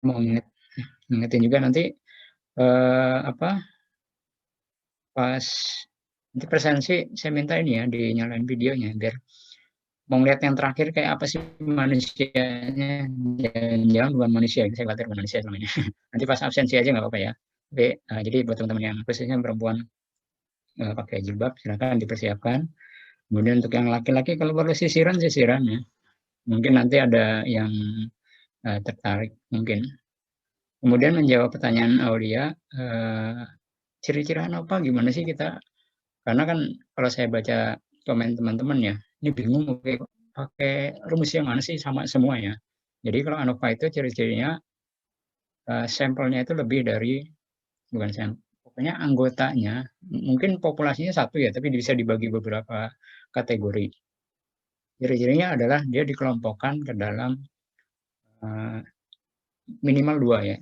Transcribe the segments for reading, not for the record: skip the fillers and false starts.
mau ngingetin juga nanti apa, pas nanti presensi saya minta ini ya dinyalain videonya biar mau ngeliat yang terakhir kayak apa sih manusianya, jangan bukan manusia, saya khawatir bukan manusia selama ini. Nanti pas absensi aja nggak apa-apa ya. Tapi jadi buat teman-teman yang khususnya perempuan pakai jilbab silakan dipersiapkan. Kemudian untuk yang laki-laki kalau perlu sisiran sisiran ya. Mungkin nanti ada yang tertarik mungkin. Kemudian menjawab pertanyaan Aulia, ciri-ciri Anova gimana sih kita? Karena kan kalau saya baca komen teman-teman ya, ini bingung pakai rumus yang mana sih sama semua ya. Jadi kalau Anova itu ciri-cirinya sampelnya itu lebih dari bukan sampel, pokoknya anggotanya mungkin populasinya satu ya, tapi bisa dibagi beberapa kategori. Ciri-cirinya adalah dia dikelompokkan ke dalam uh, minimal dua ya,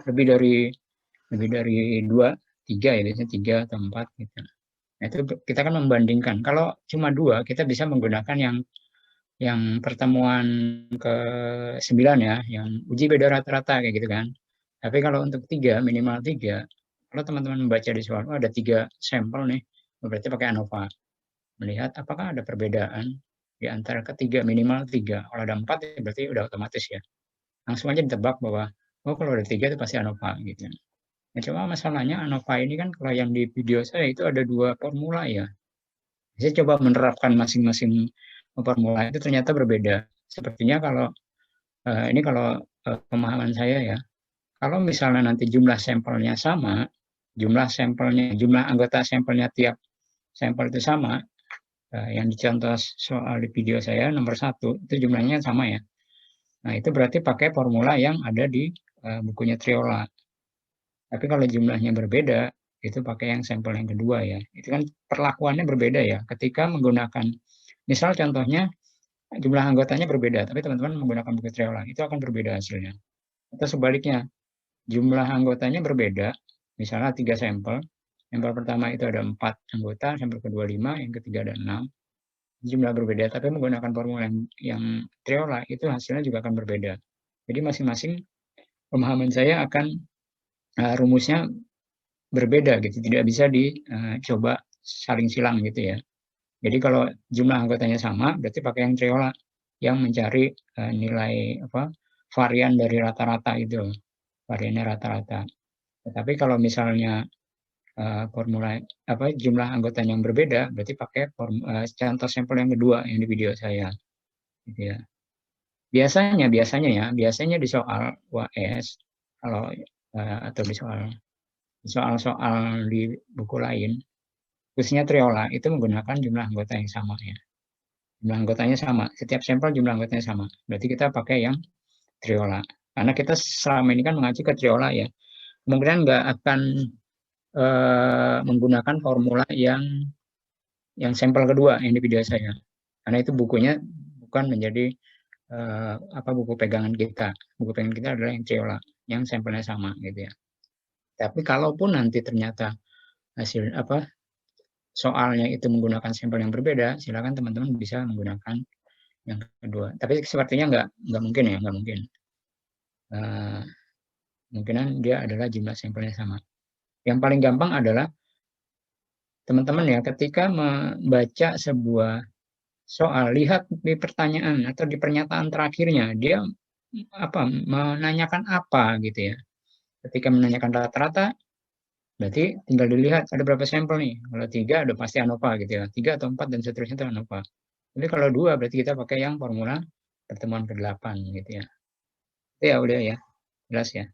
lebih dari dua, tiga ya biasanya tiga atau empat gitu. Nah, itu kita kan membandingkan. Kalau cuma dua, kita bisa menggunakan yang pertemuan ke 9 ya, yang uji beda rata-rata kayak gitu kan. Tapi kalau untuk tiga, minimal tiga, kalau teman-teman membaca di soal, oh, ada tiga sampel nih, berarti pakai ANOVA. Melihat apakah ada perbedaan di antara ketiga, minimal tiga. Kalau ada empat, ya berarti udah otomatis ya. Langsung aja ditebak bahwa, oh kalau ada tiga itu pasti ANOVA gitu. Nah, cuma masalahnya ANOVA ini kan kalau yang di video saya itu ada dua formula ya. Saya coba menerapkan masing-masing formula itu ternyata berbeda. Sepertinya kalau ini kalau pemahaman saya ya, kalau misalnya nanti jumlah sampelnya sama, jumlah anggota sampelnya tiap sampel itu sama, yang dicontoh soal di video saya nomor satu itu jumlahnya sama ya. Nah itu berarti pakai formula yang ada di bukunya Triola. Tapi kalau jumlahnya berbeda, itu pakai yang sampel yang kedua ya. Itu kan perlakuannya berbeda ya. Ketika menggunakan, misal contohnya jumlah anggotanya berbeda, tapi teman-teman menggunakan buku Triola, itu akan berbeda hasilnya. Atau sebaliknya, jumlah anggotanya berbeda, misalnya tiga sampel. Sampel pertama itu ada 4 anggota, sampel kedua 5, yang ketiga ada 6. Jumlah berbeda, tapi menggunakan formula yang Triola, itu hasilnya juga akan berbeda. Jadi masing-masing pemahaman saya akan rumusnya berbeda gitu, tidak bisa dicoba saling silang gitu ya. Jadi kalau jumlah anggotanya sama, berarti pakai yang Triola yang mencari nilai apa varian dari rata-rata itu, variannya rata-rata. Tetapi kalau misalnya formula apa jumlah anggotanya yang berbeda, berarti pakai contoh sampel yang kedua yang di video saya, gitu ya. Biasanya di soal UAS kalau atau di soal-soal di buku lain, khususnya Triola itu menggunakan jumlah anggota yang sama ya. Jumlah anggotanya sama, setiap sampel jumlah anggotanya sama. Berarti kita pakai yang Triola. Karena kita selama ini kan mengacu ke Triola ya. Kemungkinan nggak akan menggunakan formula yang sampel kedua yang di video saya. Karena itu bukunya bukan menjadi buku pegangan kita. Buku pegangan kita adalah yang Triola, yang sampelnya sama gitu ya. Tapi kalaupun nanti ternyata hasil soalnya itu menggunakan sampel yang berbeda, silakan teman-teman bisa menggunakan yang kedua. Tapi sepertinya nggak mungkin ya, nggak mungkin. Kemungkinan dia adalah jumlah sampelnya sama. Yang paling gampang adalah teman-teman ya ketika membaca sebuah soal, lihat di pertanyaan atau di pernyataan terakhirnya dia menanyakan apa gitu ya. Ketika menanyakan rata-rata, berarti tinggal dilihat ada berapa sampel nih. Kalau tiga udah pasti ANOVA gitu ya. Tiga atau empat dan seterusnya itu ANOVA. Tapi kalau dua berarti kita pakai yang formula pertemuan ke-8 gitu ya. Itu ya udah ya. Jelas ya.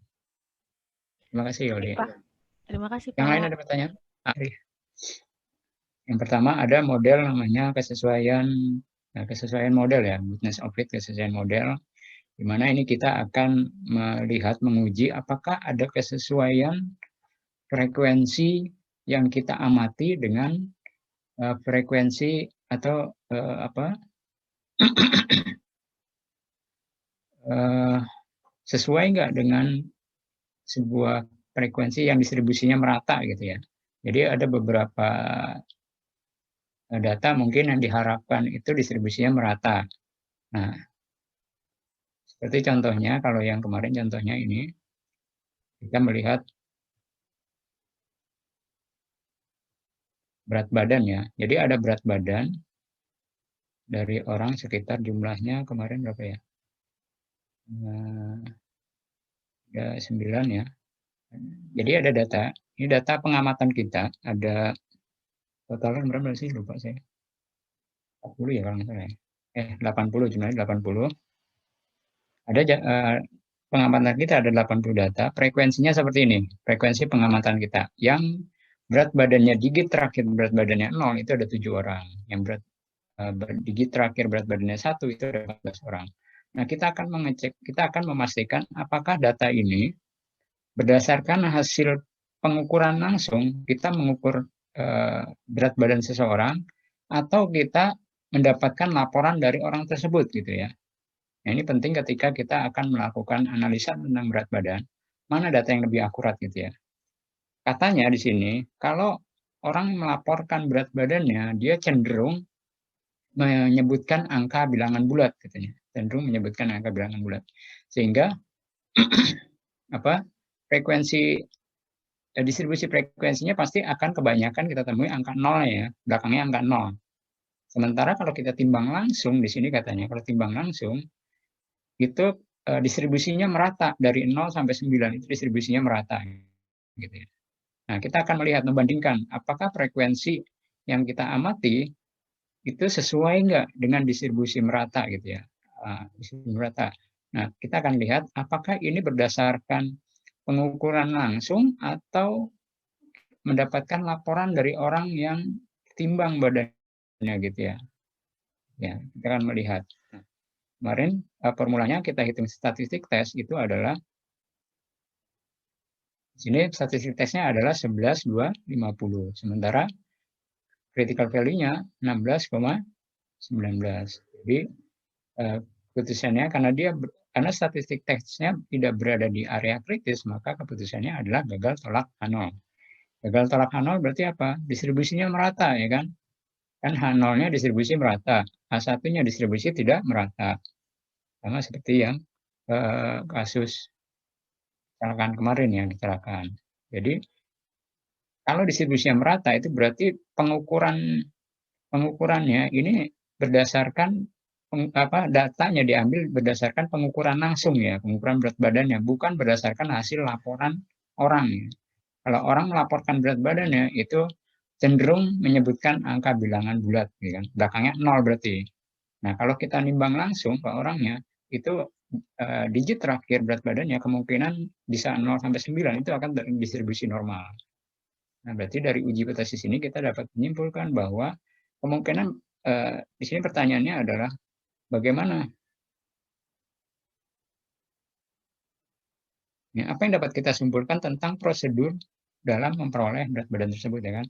Terima kasih Yoli. Terima kasih Yang Pak. lain ada pertanyaan? Arif. Yang pertama ada model namanya kesesuaian model ya, goodness of fit, kesesuaian model, di mana ini kita akan melihat, menguji apakah ada kesesuaian frekuensi yang kita amati dengan frekuensi atau sesuai nggak dengan sebuah frekuensi yang distribusinya merata gitu ya. Jadi ada beberapa data mungkin yang diharapkan itu distribusinya merata. Nah, Seperti contohnya, kalau yang kemarin contohnya ini, kita melihat berat badan ya. Jadi ada berat badan dari orang sekitar jumlahnya kemarin berapa ya? Ada 9 ya. Jadi ada data, ini data pengamatan kita, ada totalnya berapa sih? Lupa saya. 40 ya kalau nggak salah ya. 80, jumlahnya 80. Ada pengamatan kita ada 80 data, frekuensinya seperti ini. Frekuensi pengamatan kita. Yang berat badannya digit terakhir berat badannya 0 itu ada 7 orang. Yang berat digit terakhir berat badannya 1 itu ada 14 orang. Nah, kita akan mengecek, kita akan memastikan apakah data ini berdasarkan hasil pengukuran langsung, kita mengukur berat badan seseorang, atau kita mendapatkan laporan dari orang tersebut gitu ya. Nah, ini penting ketika kita akan melakukan analisa tentang berat badan, mana data yang lebih akurat gitu ya. Katanya di sini, kalau orang melaporkan berat badannya, dia cenderung menyebutkan angka bilangan bulat katanya. Cenderung menyebutkan angka bilangan bulat. Sehingga frekuensi distribusi frekuensinya pasti akan kebanyakan kita temui angka 0 ya, belakangnya angka 0. Sementara kalau kita timbang langsung di sini katanya, kalau timbang langsung itu distribusinya merata dari 0 sampai 9 itu distribusinya merata gitu ya. Nah, kita akan melihat membandingkan apakah frekuensi yang kita amati itu sesuai enggak dengan distribusi merata gitu ya. Distribusi merata. Nah, kita akan lihat apakah ini berdasarkan pengukuran langsung atau mendapatkan laporan dari orang yang timbang badannya gitu ya. Ya, kita akan melihat. Nah, kemarin formulanya kita hitung statistik tes itu adalah di sini statistik tesnya adalah 11, 2, 50. Sementara critical value-nya 16,19. Jadi keputusannya karena statistik tesnya tidak berada di area kritis, maka keputusannya adalah gagal tolak H0. Gagal tolak H0 berarti apa? Distribusinya merata ya kan? Kan H0-nya distribusi merata, H1-nya distribusi tidak merata. Sama seperti yang kasus kecelakaan kemarin ya, kecelakaan. Jadi kalau distribusinya merata itu berarti pengukurannya ini berdasarkan datanya diambil berdasarkan pengukuran langsung ya, pengukuran berat badannya, bukan berdasarkan hasil laporan orang. Ya. Kalau orang melaporkan berat badannya itu cenderung menyebutkan angka bilangan bulat, ya kan? Belakangnya 0 berarti. Nah, kalau kita nimbang langsung ke orangnya, itu digit terakhir berat badannya kemungkinan bisa 0 sampai 9 itu akan distribusi normal. Nah, berarti dari uji hipotesis ini kita dapat menyimpulkan bahwa kemungkinan di sini pertanyaannya adalah bagaimana ya, apa yang dapat kita simpulkan tentang prosedur dalam memperoleh berat badan tersebut ya kan?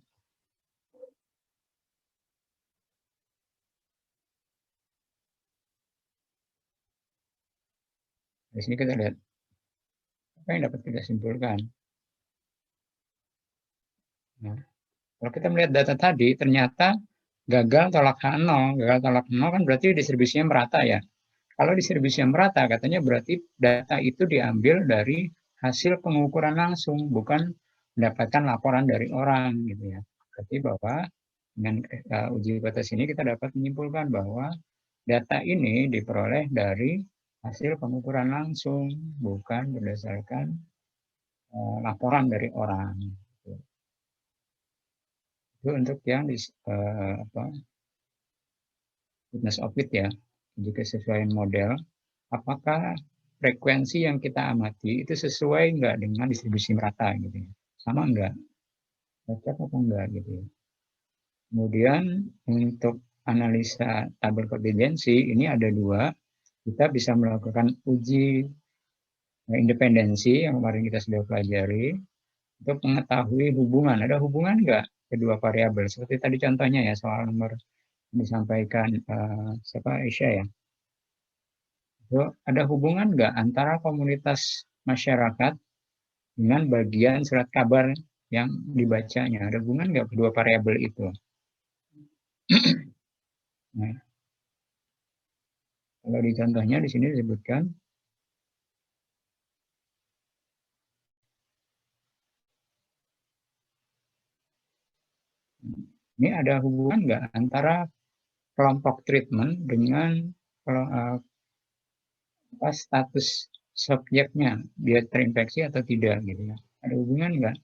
Di sini kita lihat apa yang dapat kita simpulkan. Nah, kalau kita melihat data tadi, ternyata gagal tolak H0. Gagal tolak 0 kan berarti distribusinya merata ya. Kalau distribusinya merata, katanya berarti data itu diambil dari hasil pengukuran langsung, bukan mendapatkan laporan dari orang gitu ya. Berarti bahwa dengan uji hipotesis ini kita dapat menyimpulkan bahwa data ini diperoleh dari hasil pengukuran langsung, bukan berdasarkan laporan dari orang. Itu untuk yang fitness of fit ya, jadi kesesuaian model. Apakah frekuensi yang kita amati itu sesuai enggak dengan distribusi merata gitu ya. Sama enggak? Cocok atau enggak gitu ya. Kemudian untuk analisa tabel koefisiensi ini ada dua. Kita bisa melakukan uji independensi yang kemarin kita sudah pelajari untuk mengetahui hubungan. Ada hubungan enggak kedua variabel? Seperti tadi contohnya ya soal nomor disampaikan siapa Aisyah ya. Ada hubungan nggak antara komunitas masyarakat dengan bagian surat kabar yang dibacanya? Ada hubungan nggak kedua variabel itu? Nah, kalau di contohnya di sini disebutkan Ini ada hubungan nggak antara kelompok treatment dengan status subjeknya, dia terinfeksi atau tidak gitu ya. Ada hubungan nggak?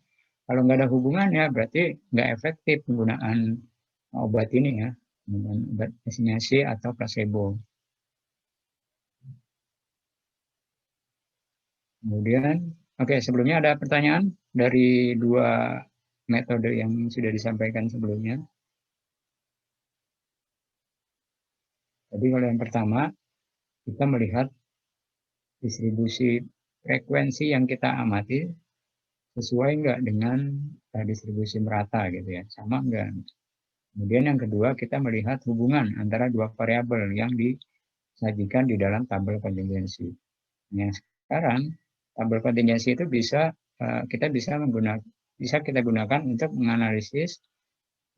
Kalau nggak ada hubungannya berarti nggak efektif penggunaan obat ini ya, dengan obat vaksinasi atau placebo. Kemudian, oke, sebelumnya ada pertanyaan dari dua metode yang sudah disampaikan sebelumnya. Jadi kalau yang pertama, kita melihat distribusi frekuensi yang kita amati sesuai nggak dengan distribusi merata gitu ya, sama nggak. Kemudian yang kedua, kita melihat hubungan antara dua variabel yang disajikan di dalam tabel kontingensi. Yang sekarang tabel kontingensi itu bisa kita gunakan untuk menganalisis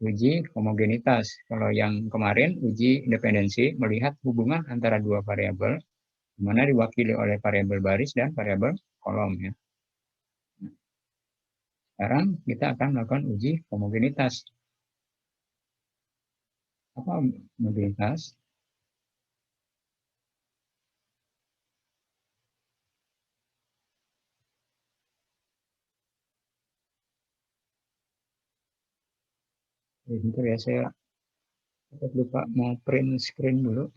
uji homogenitas. Kalau yang kemarin uji independensi melihat hubungan antara dua variabel, di mana diwakili oleh variabel baris dan variabel kolom ya. Sekarang kita akan melakukan uji homogenitas. Apa homogenitas? Bentar ya, saya lupa mau print screen dulu.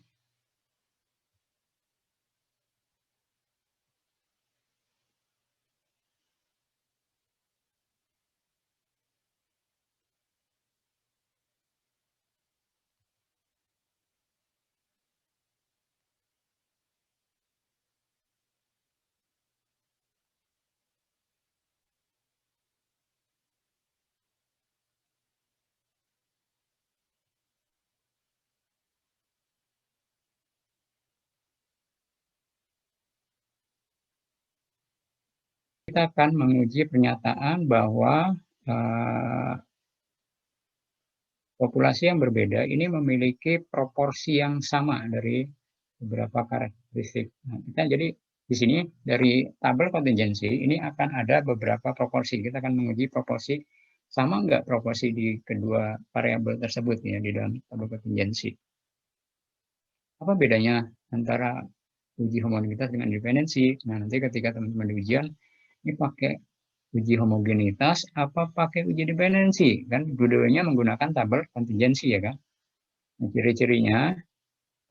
Kita akan menguji pernyataan bahwa populasi yang berbeda ini memiliki proporsi yang sama dari beberapa karakteristik. Nah, kita jadi di sini dari tabel kontingensi ini akan ada beberapa proporsi. Kita akan menguji proporsi sama nggak proporsi di kedua variabel tersebut ya di dalam tabel kontingensi. Apa bedanya antara uji homogenitas dengan independensi? Nah, nanti ketika teman-teman di ujian ini pakai uji homogenitas apa pakai uji independensi? Kan dua-duanya menggunakan tabel kontingensi ya kan? Nah, ciri-cirinya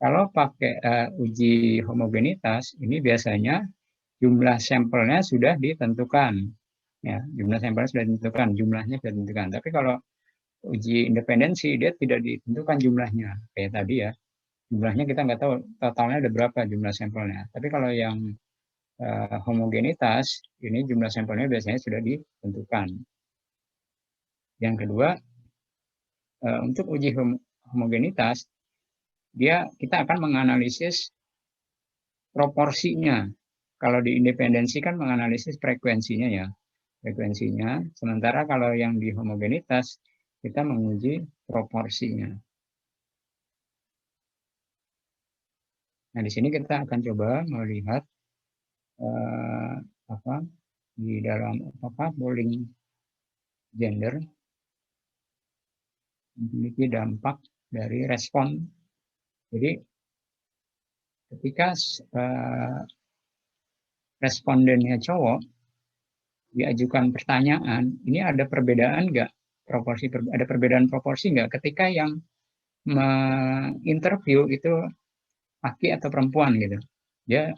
kalau pakai uji homogenitas ini biasanya jumlah sampelnya sudah ditentukan, ya jumlah sampelnya sudah ditentukan, jumlahnya sudah ditentukan. Tapi kalau uji independensi dia tidak ditentukan jumlahnya, kayak tadi ya, jumlahnya kita nggak tahu totalnya ada berapa jumlah sampelnya. Tapi kalau yang homogenitas ini jumlah sampelnya biasanya sudah ditentukan. Yang kedua, untuk uji homogenitas kita akan menganalisis proporsinya. Kalau di independensi kan menganalisis frekuensinya ya, frekuensinya. Sementara kalau yang di homogenitas kita menguji proporsinya. Nah di sini kita akan coba melihat di dalam polling gender memiliki dampak dari respon. Jadi ketika respondennya cowok diajukan pertanyaan, ini ada perbedaan nggak ada perbedaan proporsi nggak ketika yang menginterview itu laki atau perempuan gitu. Ya,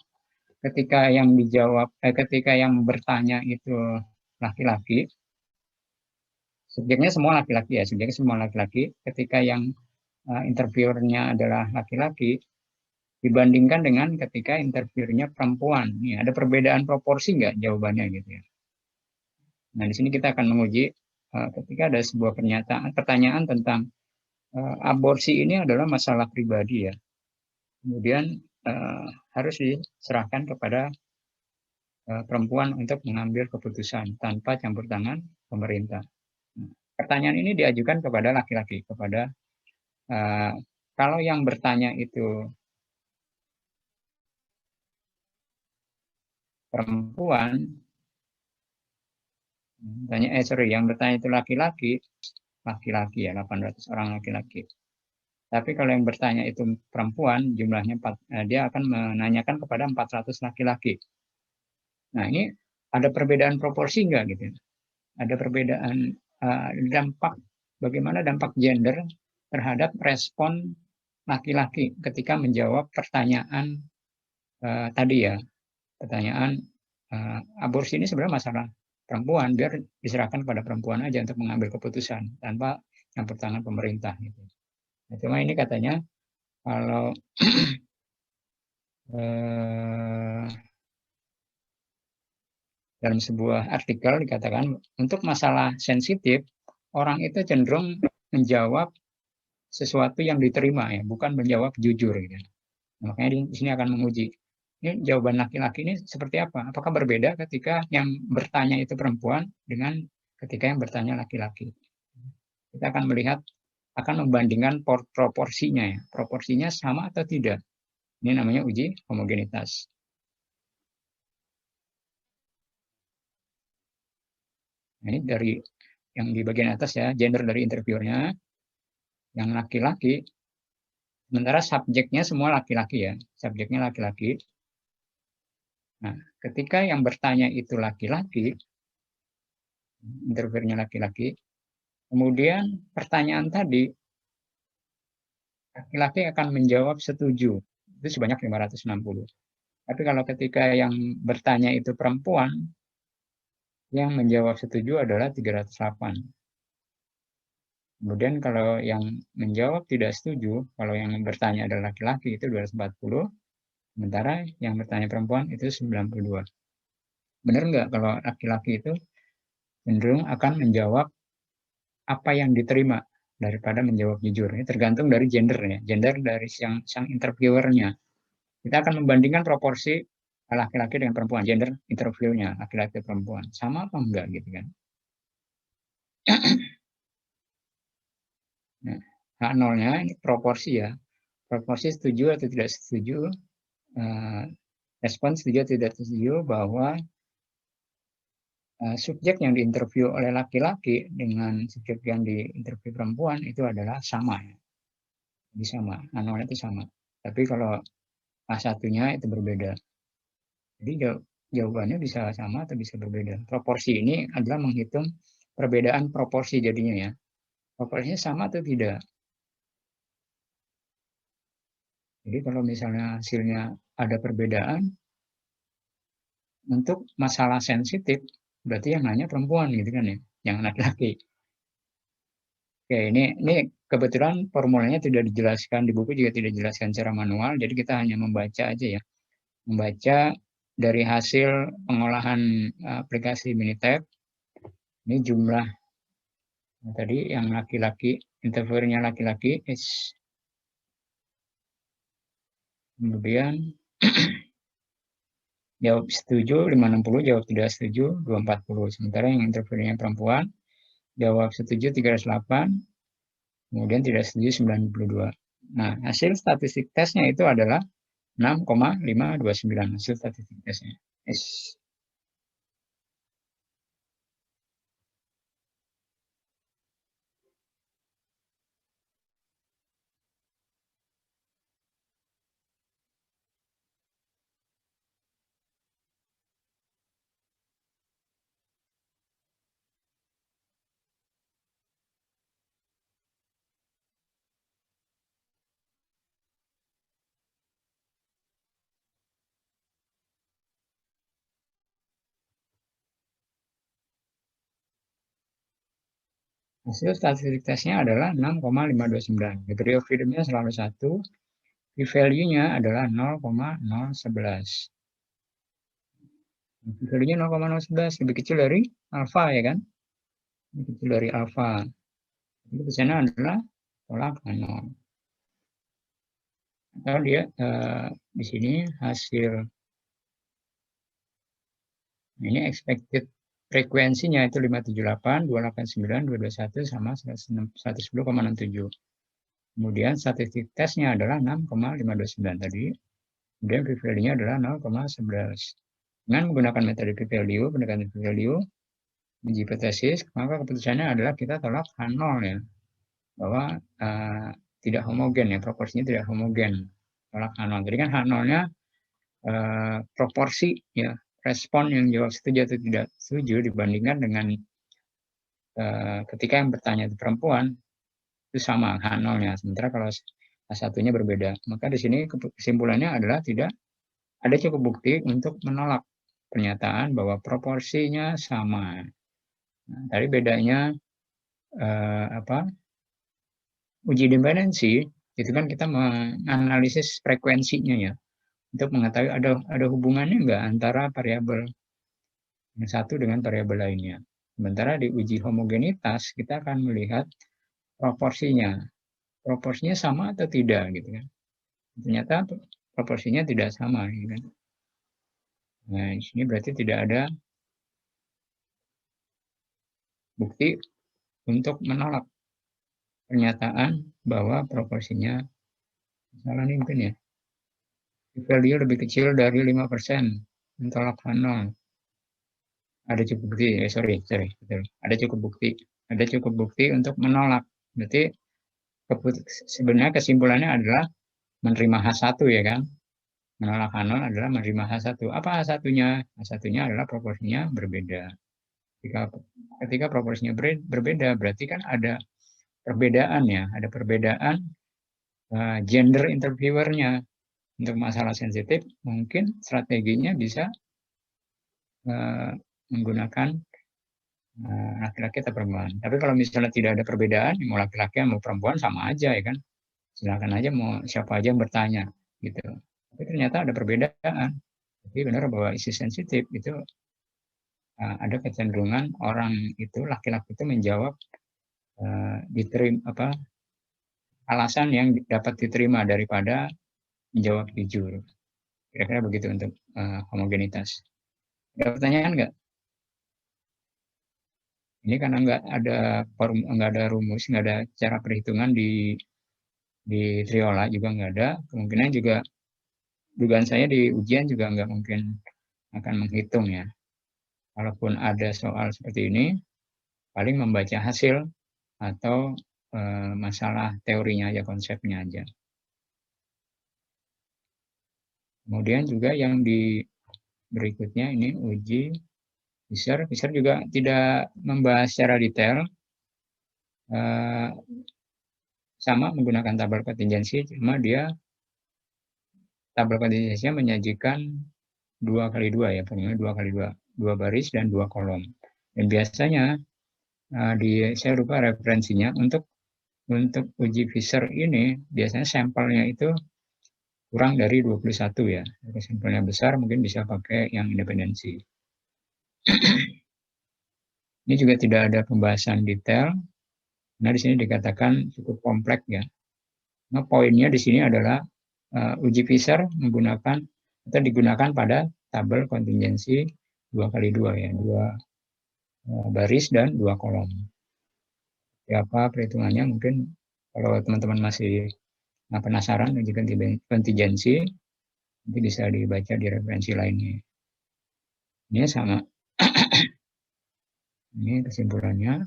ketika yang ketika yang bertanya itu laki-laki, subjeknya semua laki-laki ya, subjeknya semua laki-laki. Ketika yang interviewernya adalah laki-laki, dibandingkan dengan ketika interviewernya perempuan. Ya, ada perbedaan proporsi nggak jawabannya gitu ya. Nah, di sini kita akan menguji ketika ada sebuah pertanyaan tentang aborsi ini adalah masalah pribadi ya. Kemudian harus diserahkan kepada perempuan untuk mengambil keputusan tanpa campur tangan pemerintah. Nah, pertanyaan ini diajukan kepada laki-laki, kepada kalau yang bertanya itu perempuan, yang bertanya itu laki-laki, laki-laki ya, 800 orang laki-laki. Tapi kalau yang bertanya itu perempuan, jumlahnya 4, dia akan menanyakan kepada 400 laki-laki. Nah, ini ada perbedaan proporsi enggak gitu? Ada perbedaan dampak, bagaimana dampak gender terhadap respon laki-laki ketika menjawab pertanyaan tadi ya, pertanyaan aborsi ini sebenarnya masalah perempuan, biar diserahkan kepada perempuan aja untuk mengambil keputusan tanpa campur tangan pemerintah gitu. Nah, cuma ini katanya kalau dalam sebuah artikel dikatakan untuk masalah sensitif orang itu cenderung menjawab sesuatu yang diterima ya, bukan menjawab jujur gitu. Makanya di sini akan menguji ini jawaban laki-laki ini seperti apa? Apakah berbeda ketika yang bertanya itu perempuan dengan ketika yang bertanya laki-laki? Kita akan melihat, akan membandingkan proporsinya ya, proporsinya sama atau tidak. Ini namanya uji homogenitas. Nah, ini dari yang di bagian atas ya, gender dari interviewernya, yang laki-laki, sementara subjeknya semua laki-laki ya, subjeknya laki-laki. Nah, ketika yang bertanya itu laki-laki, interviewernya laki-laki, kemudian pertanyaan tadi, laki-laki akan menjawab setuju, itu sebanyak 560. Tapi kalau ketika yang bertanya itu perempuan, yang menjawab setuju adalah 308. Kemudian kalau yang menjawab tidak setuju, kalau yang bertanya adalah laki-laki itu 240, sementara yang bertanya perempuan itu 92. Benar nggak kalau laki-laki itu cenderung akan menjawab apa yang diterima daripada menjawab jujur? Ini tergantung dari gendernya, gender dari sang interviewernya. Kita akan membandingkan proporsi laki-laki dengan perempuan, gender interviewnya, laki-laki perempuan. Sama apa enggak gitu kan? Nah, H0-nya ini proporsi ya. Proporsi setuju atau tidak setuju, respon setuju atau tidak setuju bahwa subjek yang diinterview oleh laki-laki dengan subjek yang diinterview perempuan itu adalah sama ya. Jadi sama, H0-nya itu sama. Tapi kalau A1-nya itu berbeda. Jadi jawabannya bisa sama atau bisa berbeda. Proporsi ini adalah menghitung perbedaan proporsi jadinya ya. Proporsinya sama atau tidak. Jadi kalau misalnya hasilnya ada perbedaan, untuk masalah sensitif, berarti yang nanya perempuan gitu kan ya, yang laki-laki. Oke, ini kebetulan formulanya tidak dijelaskan di buku, juga tidak dijelaskan secara manual, jadi kita hanya membaca aja ya. Membaca dari hasil pengolahan aplikasi Minitab, ini jumlah tadi yang laki-laki, interviewernya laki-laki, kemudian jawab setuju 560, jawab tidak setuju 240. Sementara yang interviewernya perempuan, jawab setuju 308, kemudian tidak setuju 92. Nah, hasil statistik tesnya itu adalah 6,529 hasil statistik tesnya. Yes. Hasil statistik tesnya adalah 6,529. Degree of freedom-nya selalu 1. P-value-nya adalah 0,011. P-value-nya 0,011, lebih kecil dari alfa ya kan? Lebih kecil dari alfa. Jadi persennya adalah tolak 0. Atau dia di sini hasil ini expected frekuensinya itu 578, 289, 221 sama 110,67. Kemudian statistik tesnya adalah 6,529 tadi. Kemudian p-value-nya adalah 0,11. Dengan menggunakan metode p-value, pendekatan p-value, uji hipotesis, maka keputusannya adalah kita tolak H0 ya, bahwa tidak homogen ya, proporsinya tidak homogen, tolak H0. Jadi kan H0-nya proporsi ya, respon yang jawab setuju atau tidak setuju dibandingkan dengan ketika yang bertanya itu perempuan, itu sama H0-nya. Sementara kalau H1-nya berbeda. Maka di sini kesimpulannya adalah tidak ada cukup bukti untuk menolak pernyataan bahwa proporsinya sama. Nah, tadi bedanya uji dependensi itu kan kita menganalisis frekuensinya ya, untuk mengetahui ada hubungannya nggak antara variabel yang satu dengan variabel lainnya. Sementara di uji homogenitas kita akan melihat proporsinya, proporsinya sama atau tidak gitu kan. Ternyata proporsinya tidak sama gitu kan. Nah, di sini berarti tidak ada bukti untuk menolak pernyataan bahwa proporsinya salah nih mungkin ya. Value lebih kecil dari 5%, mentolak H0. Ada cukup bukti, sorry, betul. Ada cukup bukti untuk menolak. Berarti sebenarnya kesimpulannya adalah menerima H1 ya kan. Menolak H0 adalah menerima H1. Apa H1-nya? H1-nya adalah proporsinya berbeda. Ketika proporsinya berbeda, berarti kan ada perbedaan ya, ada perbedaan gender interviewernya. Untuk masalah sensitif, mungkin strateginya bisa menggunakan laki-laki atau perempuan. Tapi kalau misalnya tidak ada perbedaan, mau laki-laki mau perempuan sama aja ya kan. Silakan aja mau siapa aja yang bertanya gitu. Tapi ternyata ada perbedaan. Jadi benar bahwa isu sensitif itu ada kecenderungan orang itu laki-laki itu menjawab diterima alasan yang dapat diterima daripada menjawab jujur. Kira-kira begitu untuk homogenitas. Ada pertanyaan nggak? Ini karena nggak ada rumus, nggak ada cara perhitungan di Triola juga nggak ada. Kemungkinan juga dugaan saya di ujian juga nggak mungkin akan menghitung ya. Kalaupun ada soal seperti ini, paling membaca hasil atau masalah teorinya aja, konsepnya aja. Kemudian juga yang di berikutnya ini uji Fisher. Fisher juga tidak membahas secara detail. Sama menggunakan tabel kontingensi, cuma dia tabel kontingensinya menyajikan 2x2 ya, pokoknya 2x2, 2 baris dan 2 kolom. Dan biasanya saya lupa referensinya untuk uji Fisher ini biasanya sampelnya itu kurang dari 21 ya. Kalau sampelnya besar mungkin bisa pakai yang independensi. Ini juga tidak ada pembahasan detail. Nah, di sini dikatakan cukup kompleks ya. Nah, poinnya di sini adalah uji Fisher menggunakan atau digunakan pada tabel kontingensi 2x2 ya, 2 baris dan 2 kolom. Apa perhitungannya mungkin kalau teman-teman masih penasaran uji kontingensi nanti bisa dibaca di referensi lainnya. Ini sama. Ini kesimpulannya.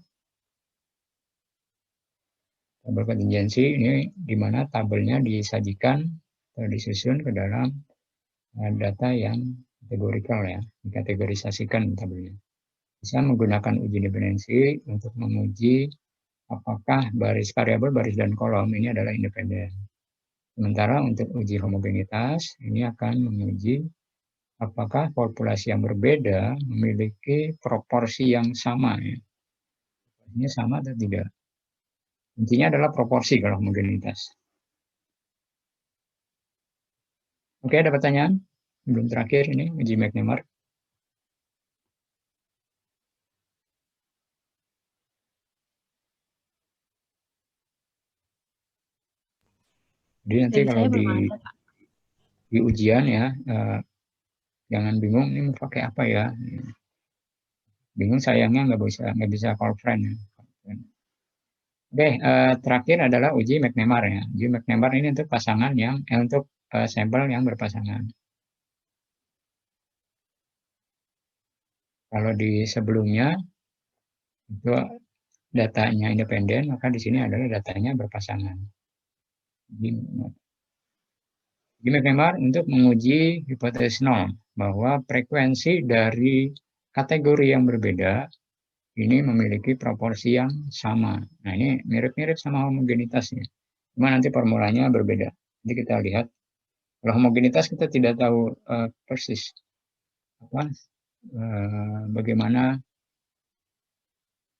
Tabel kontingensi ini di mana tabelnya disajikan atau disusun ke dalam data yang kategorikal ya, dikategorisasikan tabelnya. Bisa menggunakan uji dependensi untuk menguji apakah variabel baris dan kolom ini adalah independen. Sementara untuk uji homogenitas ini akan menguji apakah populasi yang berbeda memiliki proporsi yang sama ya. Ini sama atau tidak. Intinya adalah proporsi kalau homogenitas. Oke, ada pertanyaan? Belum terakhir ini uji McNemar. Jadi nanti kalau di ujian ya, jangan bingung ini mau pakai apa ya. Bingung sayangnya nggak bisa call friend. Ya. Oke, terakhir adalah uji McNemar ya. Uji McNemar ini untuk pasangan untuk sampel yang berpasangan. Kalau di sebelumnya itu datanya independen, maka di sini adalah datanya berpasangan. Jadi McNemar untuk menguji hipotesis nol bahwa frekuensi dari kategori yang berbeda ini memiliki proporsi yang sama. Nah, ini mirip-mirip sama homogenitasnya. Cuma nanti formulanya berbeda. Jadi kita lihat, kalau homogenitas kita tidak tahu persis bagaimana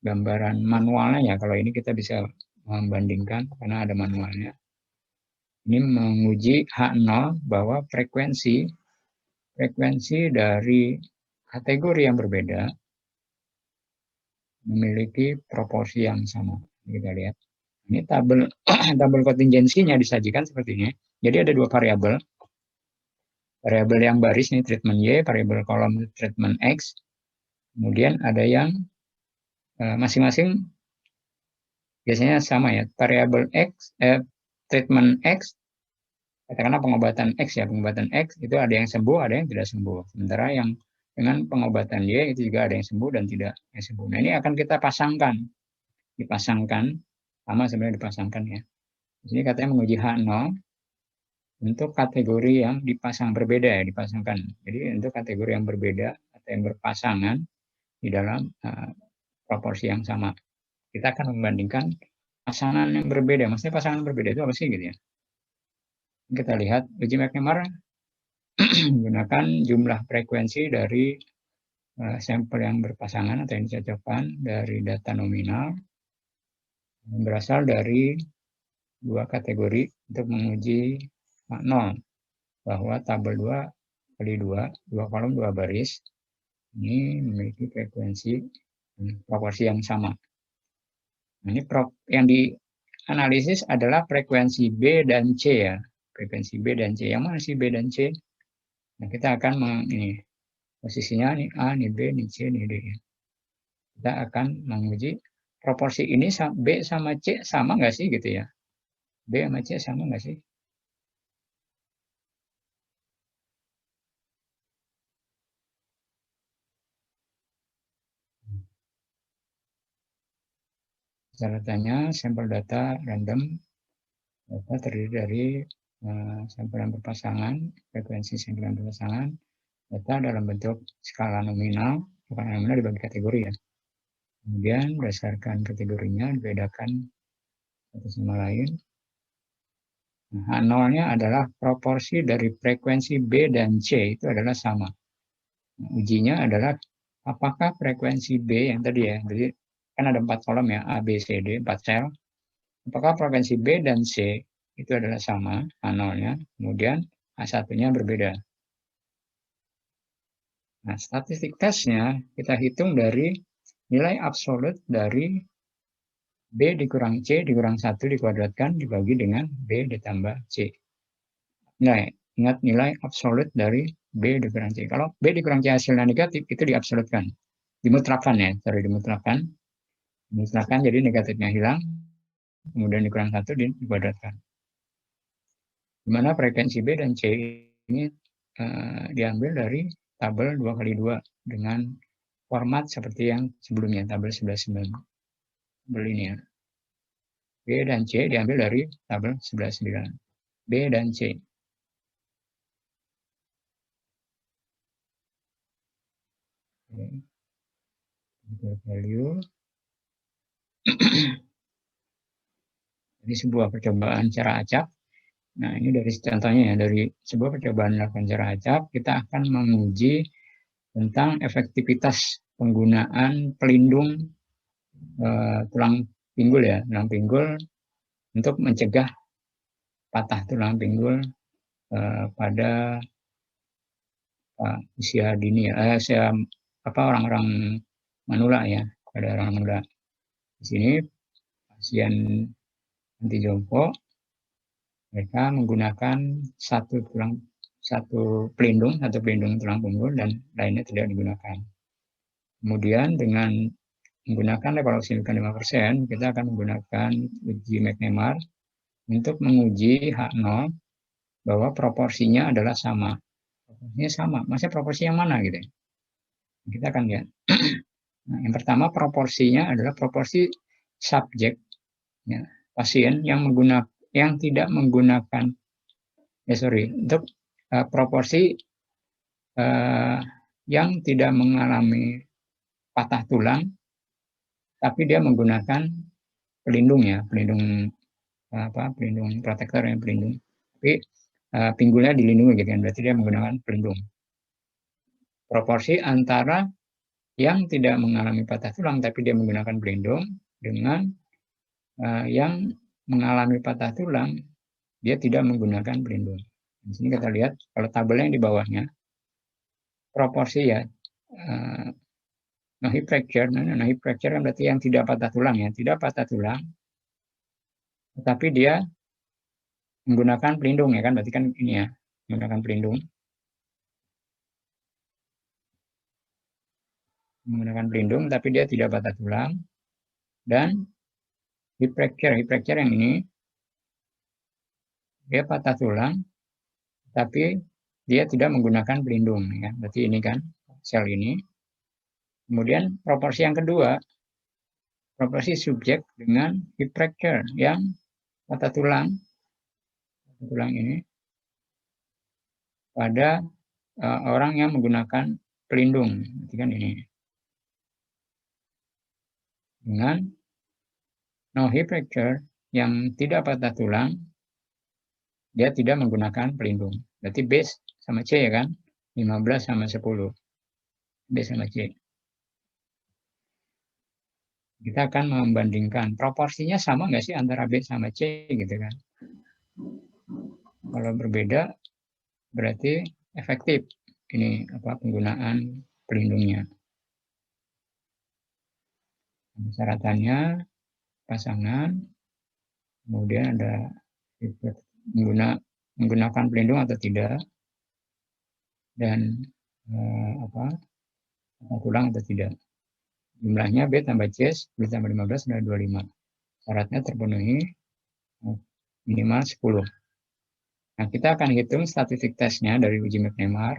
gambaran manualnya ya. Kalau ini kita bisa membandingkan karena ada manualnya. Ini menguji H0 bahwa frekuensi dari kategori yang berbeda memiliki proporsi yang sama. Kita lihat. Ini tabel tabel kontingensinya disajikan seperti ini. Jadi ada dua variabel. Variabel yang baris ini treatment Y, variabel kolom treatment X. Kemudian ada yang masing-masing biasanya sama ya. Variabel X, treatment X, katakanlah pengobatan X ya, pengobatan X itu ada yang sembuh, ada yang tidak sembuh. Sementara yang dengan pengobatan Y itu juga ada yang sembuh dan tidak yang sembuh. Nah, ini akan kita dipasangkan, sama sebenarnya dipasangkan ya. Di sini katanya menguji H0 untuk kategori yang berbeda ya, dipasangkan. Jadi untuk kategori yang berbeda atau yang berpasangan di dalam proporsi yang sama. Kita akan membandingkan pasangan yang berbeda. Maksudnya pasangan berbeda itu apa sih gitu ya? Kita lihat uji McNemar menggunakan jumlah frekuensi dari sampel yang berpasangan atau yang dicocokkan dari data nominal yang berasal dari dua kategori untuk menguji 0 bahwa tabel 2 kali 2 kolom 2 baris ini memiliki frekuensi proporsi yang sama. Nah, ini yang dianalisis adalah frekuensi B dan C ya. Frekuensi B dan C. Yang mana sih B dan C? Nah, kita akan ini posisinya ini A, ini B, ini C, ini D. Kita akan menguji proporsi ini B sama C sama nggak sih gitu ya? B sama C sama nggak sih? Caranya sampel data random, data terdiri dari sampel yang berpasangan, frekuensi sampel yang berpasangan, data dalam bentuk skala nominal, bukan nominal dibagi kategori ya. Kemudian berdasarkan kategorinya dibedakan satu sama lain. Nah, H0-nya adalah proporsi dari frekuensi B dan C itu adalah sama. Nah, ujinya adalah apakah frekuensi B yang tadi ya, jadi kan ada 4 kolom ya, A, B, C, D, 4 sel. Apakah frekuensi B dan C itu adalah sama, H0-nya, kemudian H1-nya berbeda. Nah, statistik tesnya kita hitung dari nilai absolut dari B dikurang C dikurang 1 dikuadratkan dibagi dengan B ditambah C. Nah, ingat nilai absolut dari B dikurang C. Kalau B dikurang C hasilnya negatif, itu diabsolutkan. Dimutlakan ya, dimutlakan. Dimutlakan jadi negatifnya hilang, kemudian dikurang 1 dikuadratkan. Dimana frekuensi B dan C ini diambil dari tabel 2 kali 2 dengan format seperti yang sebelumnya, tabel 11.9. Tabel ini ya. B dan C diambil dari tabel 11.9. B dan C. Value. Ini sebuah percobaan cara acak. Nah, ini dari contohnya ya, dari sebuah percobaan melakukan cara acak, kita akan menguji tentang efektivitas penggunaan pelindung tulang pinggul ya, tulang pinggul untuk mencegah patah tulang pinggul pada usia dini ya, orang-orang manula ya, pada orang manula. Di sini pasien anti jompo mereka menggunakan satu pelindung tulang pinggul dan lainnya tidak digunakan. Kemudian dengan menggunakan level oksigen 5%, kita akan menggunakan uji McNemar untuk menguji H0 bahwa proporsinya adalah sama. Proporsinya sama. Maksudnya proporsi yang mana gitu? Kita akan lihat. Nah, yang pertama proporsinya adalah proporsi subjek, ya, pasien yang tidak menggunakan, untuk proporsi yang tidak mengalami patah tulang, tapi dia menggunakan pelindung, ya, pelindung protektor, yang pelindung. Tapi pinggulnya dilindungi, gitu kan, berarti dia menggunakan pelindung. Proporsi antara yang tidak mengalami patah tulang tapi dia menggunakan pelindung dengan yang mengalami patah tulang dia tidak menggunakan pelindung. Di sini kita lihat kalau tabel yang di bawahnya proporsi, ya, no hip fracture. No hip fracture kan berarti yang tidak patah tulang, ya, tidak patah tulang, tetapi dia menggunakan pelindung, ya kan, berarti kan ini, ya, menggunakan pelindung, tapi dia tidak patah tulang. Dan hip fracture yang ini dia patah tulang, tapi dia tidak menggunakan pelindung, ya. Berarti ini kan sel ini. Kemudian proporsi yang kedua, proporsi subjek dengan hip fracture yang patah tulang ini pada orang yang menggunakan pelindung, berarti kan ini. Dengan no hip fracture yang tidak patah tulang, dia tidak menggunakan pelindung. Berarti B sama C, ya kan, 15 sama 10. B sama C. Kita akan membandingkan proporsinya sama nggak sih antara B sama C, gitu kan. Kalau berbeda berarti efektif ini penggunaan pelindungnya. Persyaratannya pasangan, kemudian ada menggunakan pelindung atau tidak, dan tulang atau tidak. Jumlahnya B tambah C, B tambah 15 adalah 25. Syaratnya terpenuhi minimal 10. Nah, kita akan hitung statistik tesnya dari uji McNemar.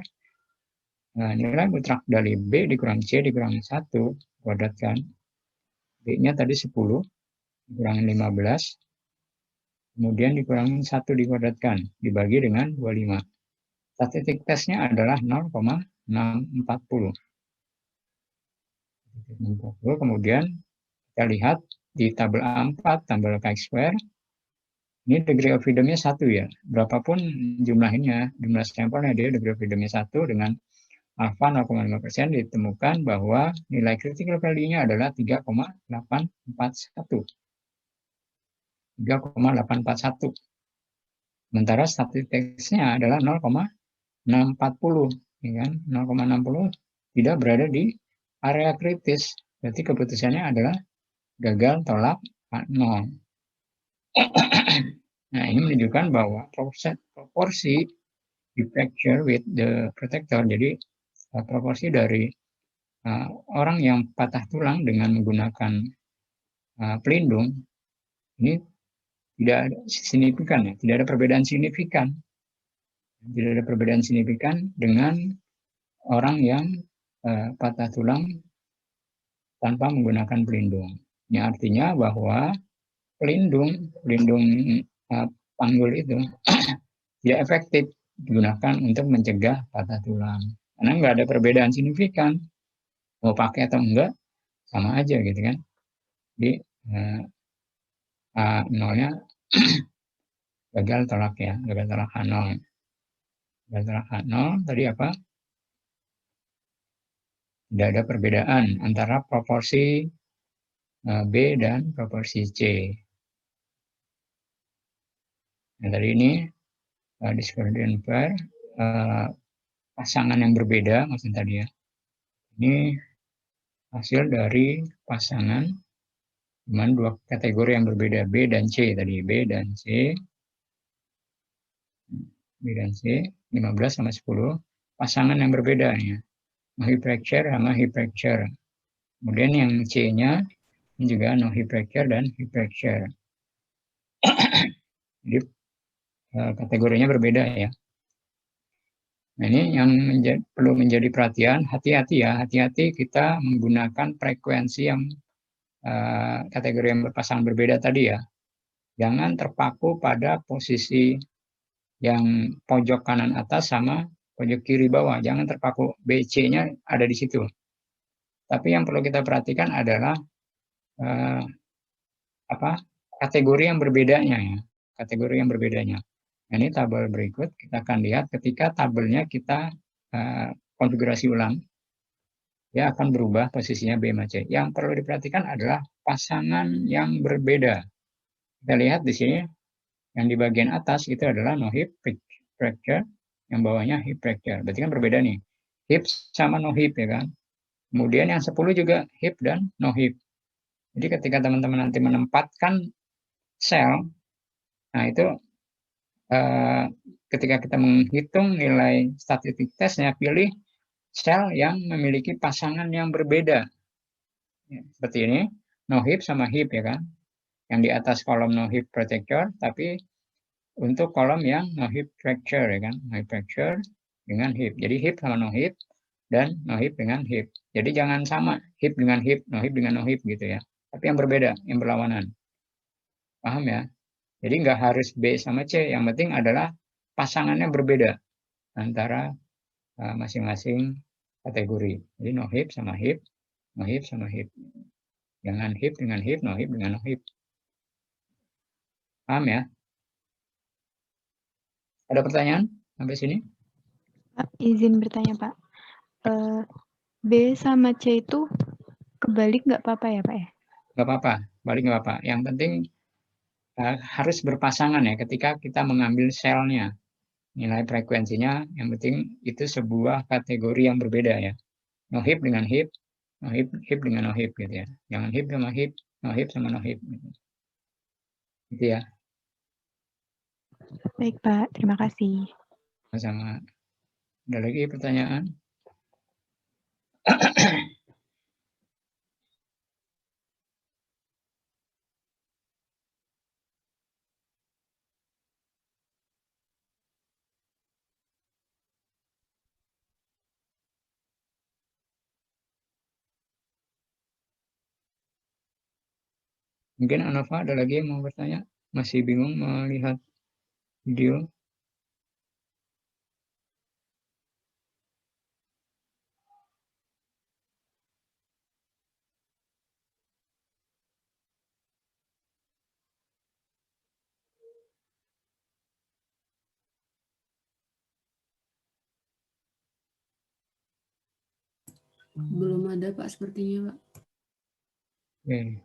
Nah, nilai mutlak dari B dikurang C dikurang 1, kuadratkan. B-nya tadi 10, dikurangi 15, kemudian dikurangi 1 dikuadratkan, dibagi dengan 25. Statistik tesnya adalah 0,640. Kemudian kita lihat di tabel A4, tabel chi-square, ini degree of freedom-nya 1, ya. Berapapun jumlahnya, jumlah sampelnya, dia degree of freedom-nya 1 dengan alfa 0,5%, ditemukan bahwa nilai critical value-nya adalah 3,841. 3,841. Sementara statistiknya adalah 0,640, ya kan? 0,60 tidak berada di area kritis. Berarti keputusannya adalah gagal tolak 0. Nah, ini menunjukkan bahwa proporsi hip fracture with the protector, jadi proporsi dari orang yang patah tulang dengan menggunakan pelindung ini tidak ada signifikan, ya, tidak ada perbedaan signifikan. Tidak ada perbedaan signifikan dengan orang yang patah tulang tanpa menggunakan pelindung. Ini artinya bahwa pelindung panggul itu tidak efektif digunakan untuk mencegah patah tulang. Karena nggak ada perbedaan signifikan. Mau pakai atau enggak, sama aja, gitu kan. Jadi nolnya gagal tolak, ya, gagal tolak H0. Gagal tolak H0 tadi apa? Tidak ada perbedaan antara proporsi B dan proporsi C. Nah, tadi ini discordant pair, pasangan yang berbeda maksudnya tadi, ya. Ini hasil dari pasangan dengan dua kategori yang berbeda, B dan C tadi, B dan C, 15 sama 10, pasangan yang berbeda, ya. No hip fracture sama hip fracture. Kemudian yang C-nya ini juga no hip fracture dan hip fracture. Jadi kategorinya berbeda, ya. Nah, ini yang perlu menjadi perhatian, hati-hati ya, hati-hati kita menggunakan frekuensi yang kategori yang berpasangan berbeda tadi ya. Jangan terpaku pada posisi yang pojok kanan atas sama pojok kiri bawah. Jangan terpaku, BC-nya ada di situ. Tapi yang perlu kita perhatikan adalah kategori yang berbedanya ya. Kategori yang berbedanya. Nah, ini tabel berikut kita akan lihat ketika tabelnya kita konfigurasi ulang, dia akan berubah posisinya B sama C. Yang perlu diperhatikan adalah pasangan yang berbeda. Kita lihat di sini, yang di bagian atas itu adalah no hip fracture, yang bawahnya hip fracture. Berarti kan berbeda nih. Hip sama no hip ya kan. Kemudian yang 10 juga hip dan no hip. Jadi ketika teman-teman nanti menempatkan sel, nah itu ketika kita menghitung nilai statistik tesnya, pilih sel yang memiliki pasangan yang berbeda. Ya, seperti ini, no hip sama hip ya kan. Yang di atas kolom no hip protector, tapi untuk kolom yang no hip fracture ya kan. No hip fracture dengan hip. Jadi hip sama no hip dan no hip dengan hip. Jadi jangan sama hip dengan hip, no hip dengan no hip gitu ya. Tapi yang berbeda, yang berlawanan. Paham ya? Jadi nggak harus B sama C, yang penting adalah pasangannya berbeda antara masing-masing kategori. Jadi no hip sama hip, no hip sama hip. Jangan hip dengan hip, no hip dengan no hip. Paham ya? Ada pertanyaan sampai sini? Pak, izin bertanya Pak. B sama C itu kebalik nggak apa-apa ya Pak ya? Nggak apa-apa, balik nggak apa-apa. Yang penting harus berpasangan ya ketika kita mengambil selnya. Nilai frekuensinya, yang penting itu sebuah kategori yang berbeda ya. No hip dengan hip, no hip, hip dengan no hip gitu ya. Jangan hip sama hip, no hip sama no hip. Gitu ya. Baik Pak, terima kasih. Sama. Ada lagi pertanyaan? Mungkin Anova ada lagi yang mau bertanya? Masih bingung melihat video? Belum ada Pak sepertinya Pak. Oke.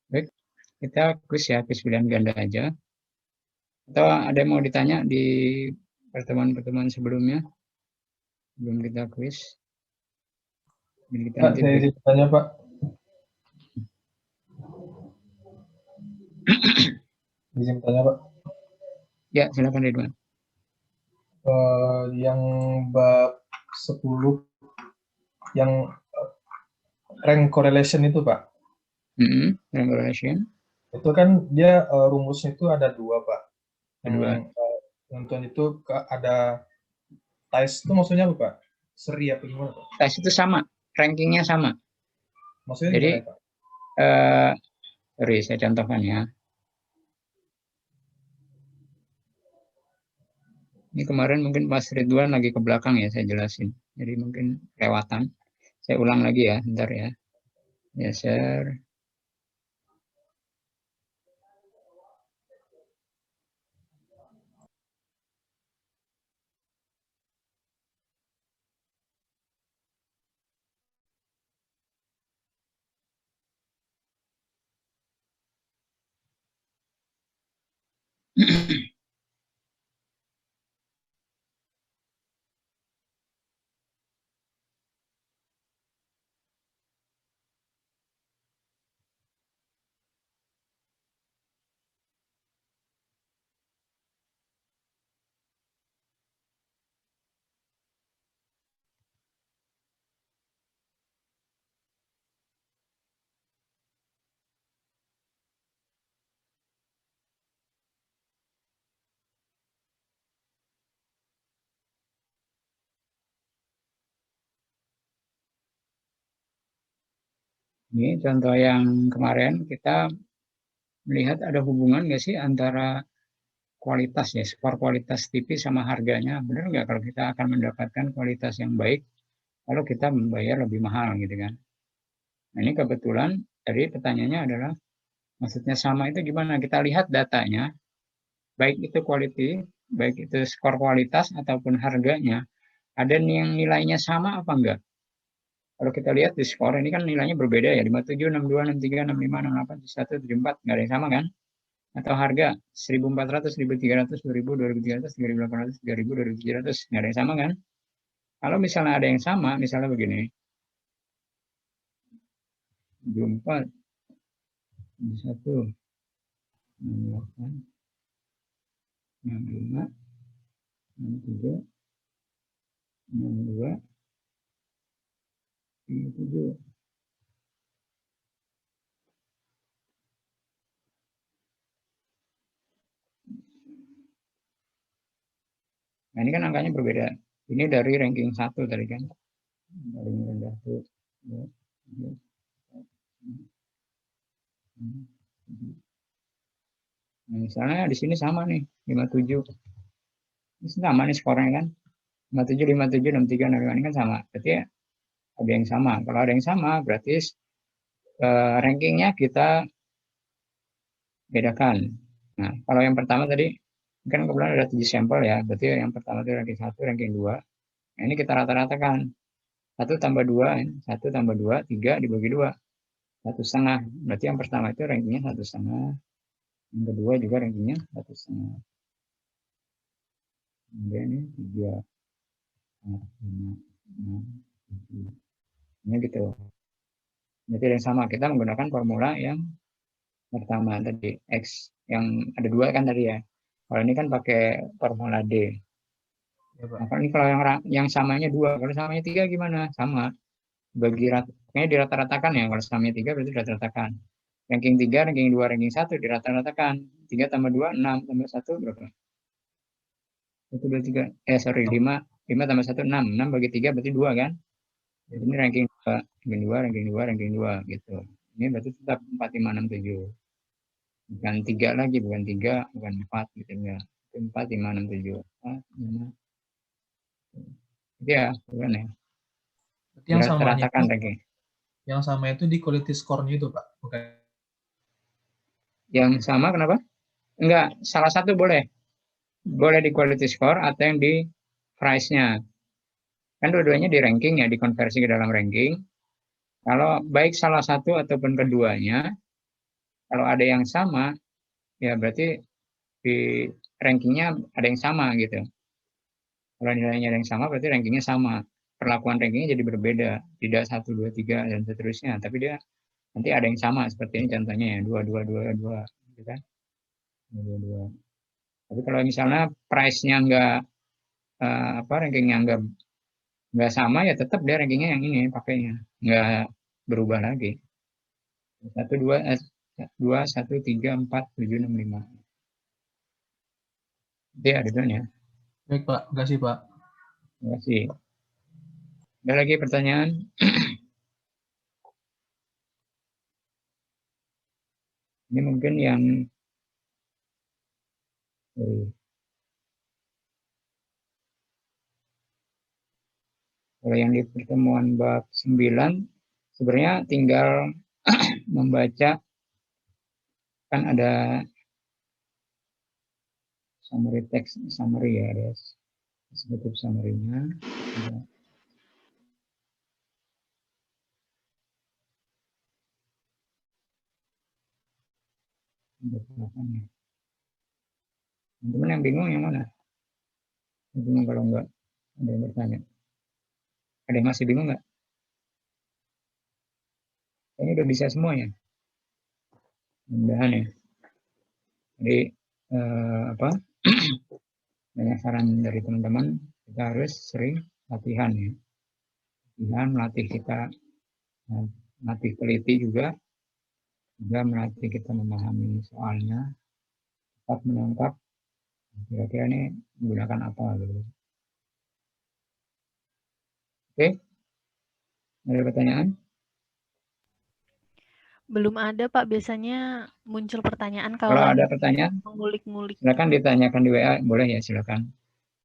Baik, kita kuis ya, kuis pilihan ganda aja. Atau ada yang mau ditanya di pertemuan-pertemuan sebelumnya? Sebelum kita kuis. Kita Pak, saya izin bertanya, Pak. Izin bertanya, Pak. Ya, silakan Ridwan. Yang bab 10, yang rank correlation itu, Pak. Rank correlation. Itu kan dia rumusnya itu ada 2, Pak. Kedua. Yang itu ada ties itu maksudnya apa, Pak? Seri apa gimana, Pak? Ties itu sama, rankingnya sama. Maksudnya jadi gimana, Pak? Sorry, saya contohkan ya. Ini kemarin mungkin Mas Ridwan lagi ke belakang ya, saya jelasin. Jadi mungkin lewatan. Saya ulang lagi ya, bentar ya. Ya, share. Ini contoh yang kemarin kita melihat ada hubungan nggak sih antara kualitas ya, skor kualitas TV sama harganya. Benar nggak kalau kita akan mendapatkan kualitas yang baik kalau kita membayar lebih mahal gitu kan. Nah ini kebetulan tadi pertanyaannya adalah maksudnya sama itu gimana? Kita lihat datanya, baik itu quality, baik itu skor kualitas ataupun harganya, ada yang nilainya sama apa enggak? Kalau kita lihat di skor ini kan nilainya berbeda ya, 57, 62, 63, 65, 68, 71, 74, nggak ada yang sama kan? Atau harga 1.400, 1.300, 2.000, 2.300, 3.800, 3.000, 2.700, nggak ada yang sama kan? Kalau misalnya ada yang sama, misalnya begini, 74, 1, 68, 65, 63, 62, 37. Nah ini kan angkanya berbeda. Ini dari ranking 1 tadi kan. Dari rendah tuh. Nah, misalnya di sini sama nih, 57. Ini sama nih skornya kan. 57, 57, 63, 65 ini kan sama. Berarti ya, ada yang sama. Kalau ada yang sama, berarti rankingnya kita bedakan. Nah, kalau yang pertama tadi, kan kebetulan ada 7 sampel ya. Berarti yang pertama itu ranking 1, ranking 2. Nah, ini kita rata-ratakan. 1 tambah 2, 1 tambah 2, 3 dibagi 2. 1,5. Berarti yang pertama itu rankingnya 1,5. Yang kedua juga rankingnya 1,5. Kemudian ini 3, 4, 5, 6, 7. Ini gitu. Jadi yang sama, kita menggunakan formula yang pertama tadi, X. Yang ada 2 kan tadi ya. Kalau ini kan pakai formula D. Ya, Pak. Nah, kalau ini kalau yang samanya 2, kalau samanya 3 gimana? Sama. Bagi kayaknya dirata-ratakan ya. Kalau samanya 3 berarti dirata-ratakan. Ranking 3, ranking 2, ranking 1 dirata-ratakan. 3 tambah 2, 6 tambah 1 berapa? 1, 2, 3. Sorry, 5. 5 tambah 1, 6. 6 bagi 3 berarti 2 kan? Ini ranking 2, ranking 2, ranking 2, ranking 2 gitu. Ini berarti tetap 4, 5, 6, 7. Bukan 3 lagi, bukan 3, bukan 4 gitu enggak. 4, 5, 6, 7. 4, 5. Itu ya, bukan ya. Berarti yang samanya Dirata-ratakan itu, ranking. yang sama itu di quality score-nya itu, Pak. Bukan. Yang sama kenapa? Enggak, salah satu boleh. Boleh di quality score atau yang di price-nya. Kan dua-duanya di ranking ya, dikonversi ke dalam ranking. Kalau baik salah satu ataupun keduanya, kalau ada yang sama, ya berarti di rankingnya ada yang sama gitu. Kalau nilainya ada yang sama, berarti rankingnya sama. Perlakuan rankingnya jadi berbeda. Tidak 1, 2, 3, dan seterusnya. Tapi dia nanti ada yang sama. Seperti ini contohnya ya. 2, 2, 2, 2. Gitu kan? 2, 2, 2. Tapi kalau misalnya price-nya enggak, rankingnya enggak sama, ya tetap dia rankingnya yang ini pakainya. Enggak berubah lagi. 1, 2, 2, 1, 3, 4, 7, 6, 5. Dia ada ya. Baik, Pak. Terima kasih, Pak. Terima kasih. Ada lagi pertanyaan? Ini mungkin yang kalau yang di pertemuan bab 9 sebenarnya tinggal membaca, kan ada summary text, summary ya, ada descriptive summary-nya. Ada Teman-teman yang bingung yang mana? Yang bingung kalau enggak ada yang bertanya. Ada yang masih bingung nggak? Ini udah bisa semuanya. Mudah-mudahan ya. Jadi apa? Banyak saran dari teman-teman. Kita harus sering latihan ya. Latihan melatih kita, melatih teliti juga melatih kita memahami soalnya, tetap menangkap kira-kira ini menggunakan apa gitu. Oke, ada pertanyaan? Belum ada Pak, biasanya muncul pertanyaan Kalau kalau ada pertanyaan, mengulik-ngulik. silakan ditanyakan di WA, boleh ya silakan.